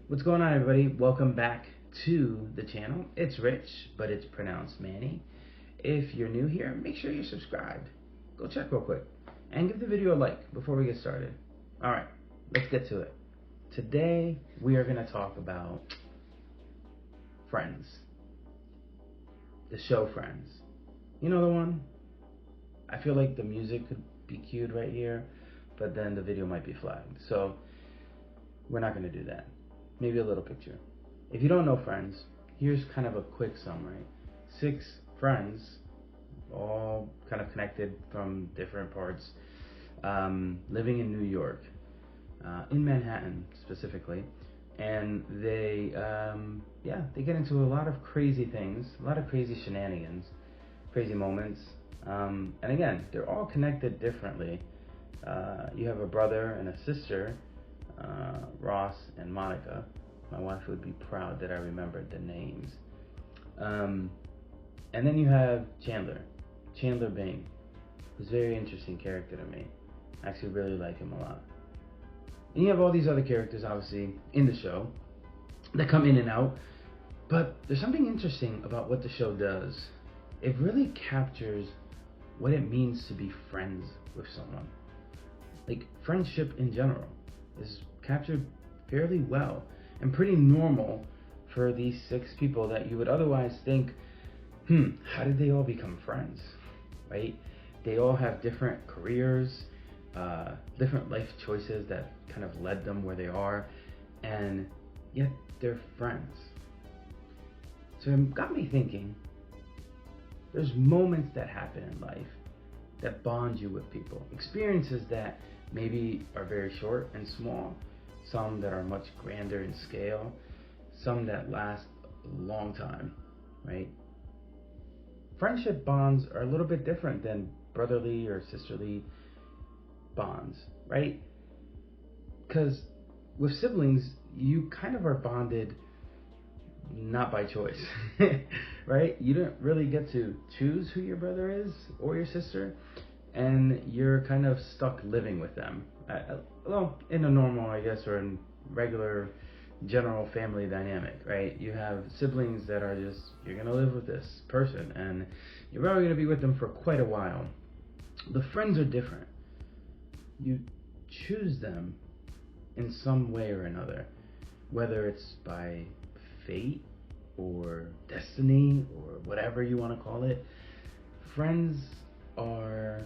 What's going on, everybody? Welcome back to the channel. It's Rich, but it's pronounced Manny. If you're new here, make sure you're subscribed. Go check real quick and give the video a like before we get started. All right, let's get to it. Today we are going to talk about Friends, the show Friends. You know the one? I feel like the music could be cued right here, but then the video might be flagged. So we're not going to do that. Maybe a little picture. If you don't know Friends, here's kind of a quick summary. 6 friends, all kind of connected from different parts, living in New York, in Manhattan specifically, and they get into a lot of crazy things, a lot of crazy shenanigans, crazy moments, and again, they're all connected differently. You have a brother and a sister, Ross and Monica. My wife would be proud that I remembered the names. And then you have Chandler Bing, who's a very interesting character to me. I actually really like him a lot. And you have all these other characters, obviously, in the show that come in and out. But there's something interesting about what the show does. It really captures what it means to be friends with someone. Like, friendship in general is captured fairly well and pretty normal for these 6 people that you would otherwise think, how did they all become friends, right? They all have different careers, different life choices that kind of led them where they are, and yet they're friends. So it got me thinking, there's moments that happen in life that bond you with people, experiences that maybe are very short and small, some that are much grander in scale, some that last a long time, right? Friendship bonds are a little bit different than brotherly or sisterly bonds, right? Because with siblings, you kind of are bonded not by choice, right? You don't really get to choose who your brother is or your sister, and you're kind of stuck living with them. Well, in a normal, I guess, or in regular general family dynamic, right? You have siblings that are just, you're going to live with this person, and you're probably going to be with them for quite a while. The friends are different. You choose them in some way or another, whether it's by fate or destiny or whatever you want to call it. Friends are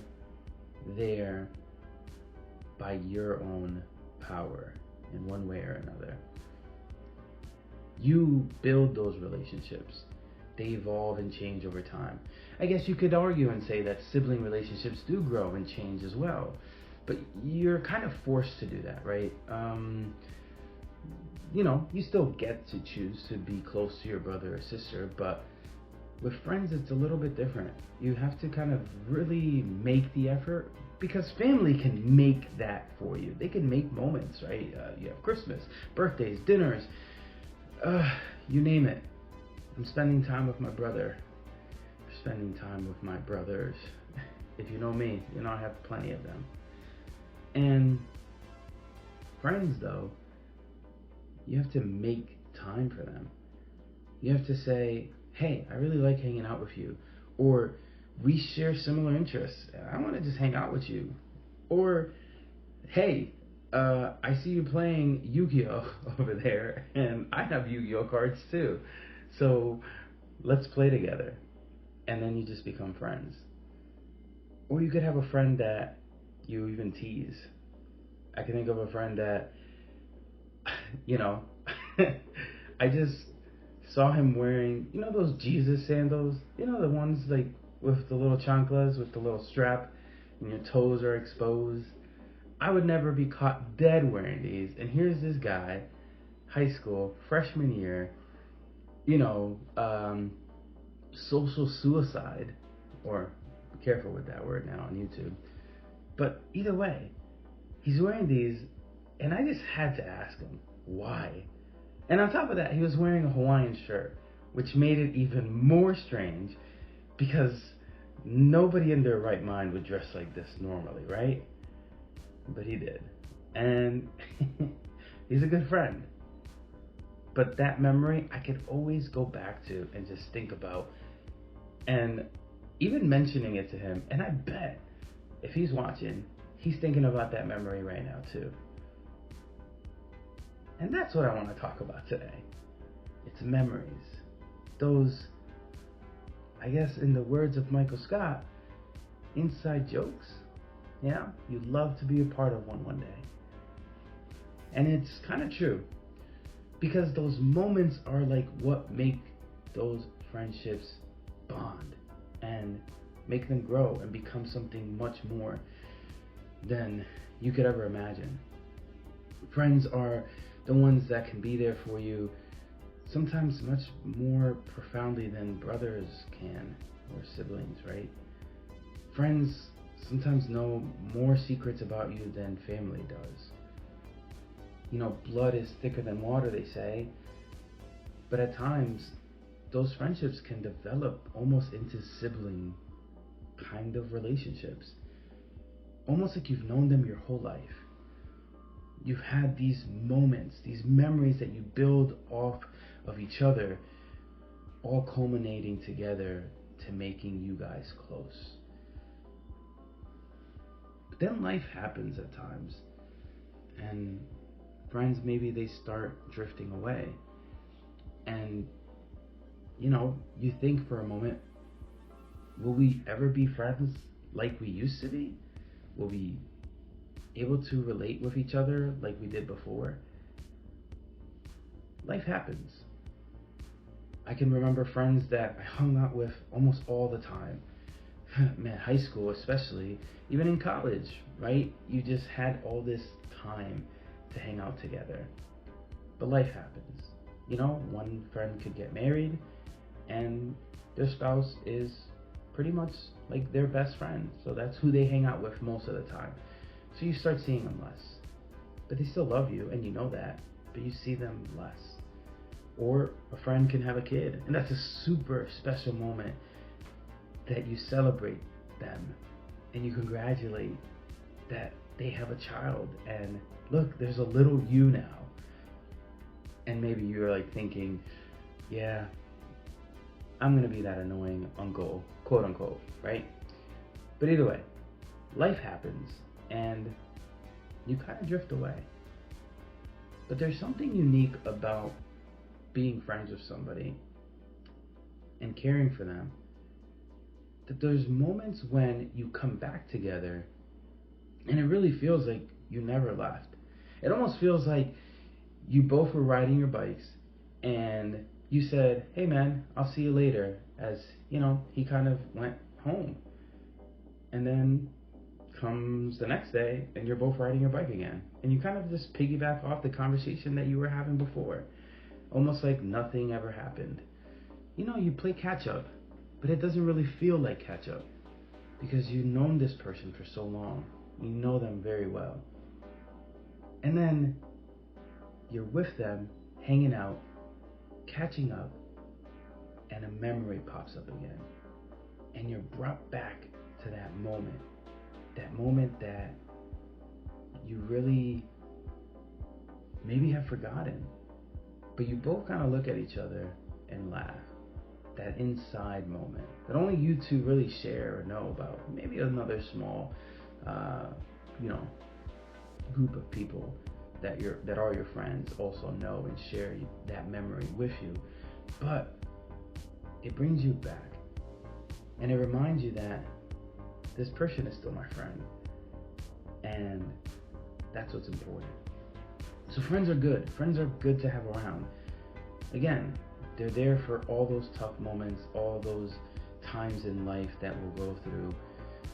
there by your own power in one way or another. You build those relationships. They evolve and change over time. I guess you could argue and say that sibling relationships do grow and change as well, but you're kind of forced to do that, right? You still get to choose to be close to your brother or sister, but with friends, it's a little bit different. You have to kind of really make the effort, because family can make that for you. They can make moments, right? You have Christmas, birthdays, dinners, you name it. I'm spending time with my brother. Spending time with my brothers. If you know me, you know I have plenty of them. And friends, though, you have to make time for them. You have to say, hey, I really like hanging out with you. Or, we share similar interests. I want to just hang out with you. Or, hey, I see you playing Yu-Gi-Oh over there, and I have Yu-Gi-Oh cards too. So, let's play together. And then you just become friends. Or you could have a friend that you even tease. I can think of a friend that, I just saw him wearing, those Jesus sandals? The ones like with the little chanclas, with the little strap, and your toes are exposed. I would never be caught dead wearing these. And here's this guy, high school, freshman year, social suicide, or be careful with that word now on YouTube. But either way, he's wearing these, and I just had to ask him, why? And on top of that, he was wearing a Hawaiian shirt, which made it even more strange, because nobody in their right mind would dress like this normally, right? But he did. And he's a good friend. But that memory I could always go back to and just think about, and even mentioning it to him. And I bet if he's watching, he's thinking about that memory right now too. And that's what I want to talk about today. It's memories. Those, I guess, in the words of Michael Scott, inside jokes. Yeah, you'd love to be a part of one day. And it's kind of true, because those moments are like what make those friendships bond and make them grow and become something much more than you could ever imagine. Friends are the ones that can be there for you sometimes much more profoundly than brothers can, or siblings, right? Friends sometimes know more secrets about you than family does. You know, blood is thicker than water, they say, but at times those friendships can develop almost into sibling kind of relationships. Almost like you've known them your whole life. You've had these moments, these memories that you build off of each other, all culminating together to making you guys close. But then life happens at times, and friends, maybe they start drifting away. And, you know, you think for a moment, will we ever be friends like we used to be? Will we able to relate with each other like we did before? Life happens. I can remember friends that I hung out with almost all the time. Man, high school especially, even in college, right? You just had all this time to hang out together. But life happens. You know, one friend could get married and their spouse is pretty much like their best friend. So that's who they hang out with most of the time. So you start seeing them less. But they still love you and you know that, but you see them less. Or a friend can have a kid, and that's a super special moment that you celebrate them and you congratulate that they have a child, and look, there's a little you now. And maybe you're like thinking, yeah, I'm gonna be that annoying uncle, quote unquote, right? But either way, life happens and you kind of drift away. But there's something unique about being friends with somebody and caring for them, that there's moments when you come back together and it really feels like you never left. It almost feels like you both were riding your bikes and you said, hey man, I'll see you later, as you know, he kind of went home. And then comes the next day and you're both riding your bike again, and you kind of just piggyback off the conversation that you were having before, almost like nothing ever happened. You know, you play catch up, but it doesn't really feel like catch up because you've known this person for so long. You know them very well. And then you're with them, hanging out, catching up, and a memory pops up again. And you're brought back to that moment that you really maybe have forgotten. But you both kind of look at each other and laugh. That inside moment that only you two really share or know about. Maybe another small, group of people that are your friends also know and share that memory with you. But it brings you back, and it reminds you that this person is still my friend, and that's what's important. So friends are good. Friends are good to have around. Again, they're there for all those tough moments, all those times in life that we'll go through.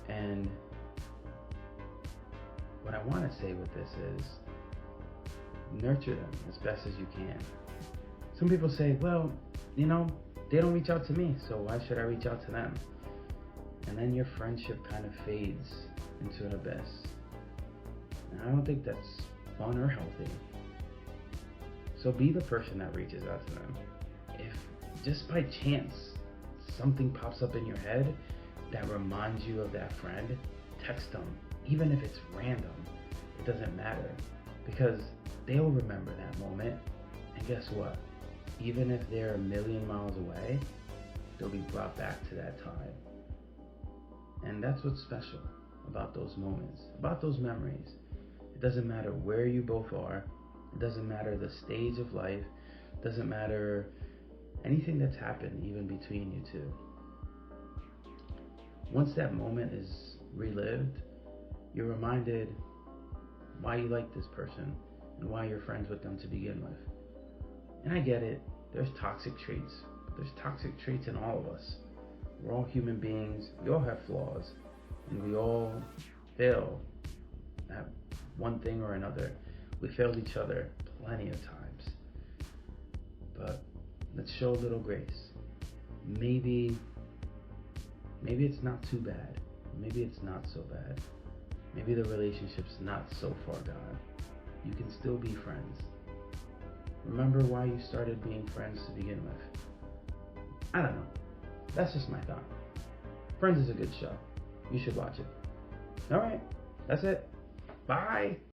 And what I want to say with this is, nurture them as best as you can. Some people say, well, you know, they don't reach out to me, so why should I reach out to them? And then your friendship kind of fades into an abyss. And I don't think that's fun or healthy. So be the person that reaches out to them. If just by chance something pops up in your head that reminds you of that friend, text them. Even if it's random, it doesn't matter, because they'll remember that moment And guess what? Even if they're a million miles away, they'll be brought back to that time. And that's what's special about those moments, about those memories. It doesn't matter where you both are. It doesn't matter the stage of life. It doesn't matter anything that's happened even between you two. Once that moment is relived, you're reminded why you like this person and why you're friends with them to begin with. And I get it, there's toxic traits. There's toxic traits in all of us. We're all human beings, we all have flaws, and we all fail at one thing or another. We failed each other plenty of times. But let's show a little grace. Maybe it's not too bad. Maybe it's not so bad. Maybe the relationship's not so far gone. You can still be friends. Remember why you started being friends to begin with. I don't know. That's just my thought. Friends is a good show. You should watch it. Alright, that's it. Bye!